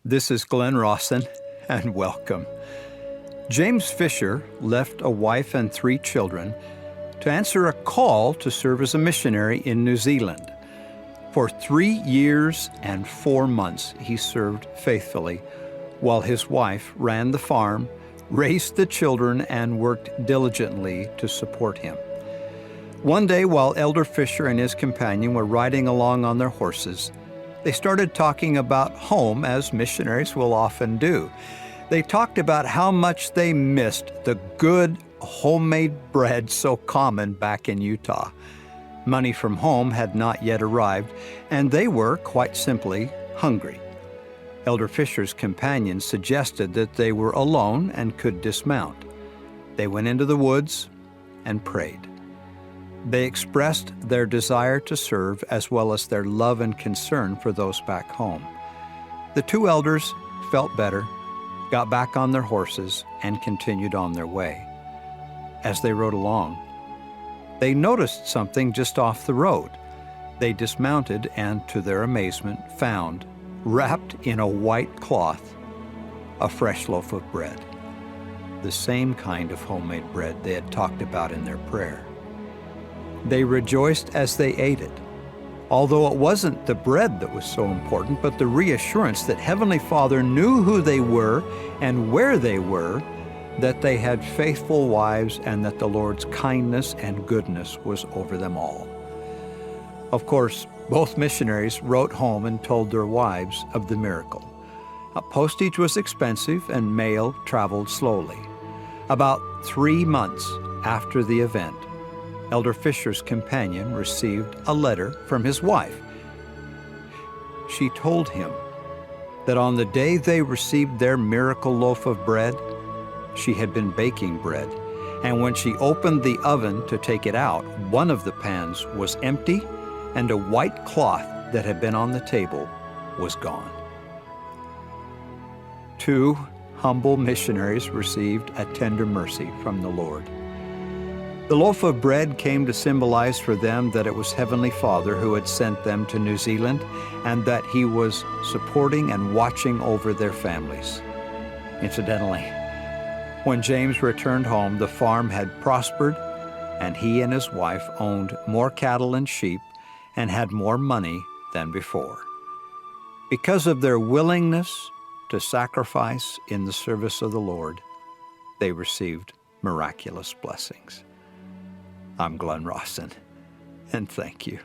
This is Glenn Rawson, and welcome. James Fisher left a wife and 3 children to answer a call to serve as a missionary in New Zealand. For 3 years and 4 months, he served faithfully, while his wife ran the farm, raised the children, and worked diligently to support him. One day, while Elder Fisher and his companion were riding along on their horses, they started talking about home, as missionaries will often do. They talked about how much they missed the good homemade bread so common back in Utah. Money from home had not yet arrived, and they were, quite simply, hungry. Elder Fisher's companion suggested that they were alone and could dismount. They went into the woods and prayed. They expressed their desire to serve as well as their love and concern for those back home. The 2 elders felt better, got back on their horses, and continued on their way. As they rode along, they noticed something just off the road. They dismounted and, to their amazement, found, wrapped in a white cloth, a fresh loaf of bread, the same kind of homemade bread they had talked about in their prayer. They rejoiced as they ate it, although it wasn't the bread that was so important, but the reassurance that Heavenly Father knew who they were and where they were, that they had faithful wives, and that the Lord's kindness and goodness was over them all. Of course, both missionaries wrote home and told their wives of the miracle. Postage was expensive and mail traveled slowly. About 3 months after the event, Elder Fisher's companion received a letter from his wife. She told him that on the day they received their miracle loaf of bread, she had been baking bread, and when she opened the oven to take it out, one of the pans was empty, and a white cloth that had been on the table was gone. 2 humble missionaries received a tender mercy from the Lord. The loaf of bread came to symbolize for them that it was Heavenly Father who had sent them to New Zealand, and that He was supporting and watching over their families. Incidentally, when James returned home, the farm had prospered, and he and his wife owned more cattle and sheep and had more money than before. Because of their willingness to sacrifice in the service of the Lord, they received miraculous blessings. I'm Glenn Rawson, and thank you.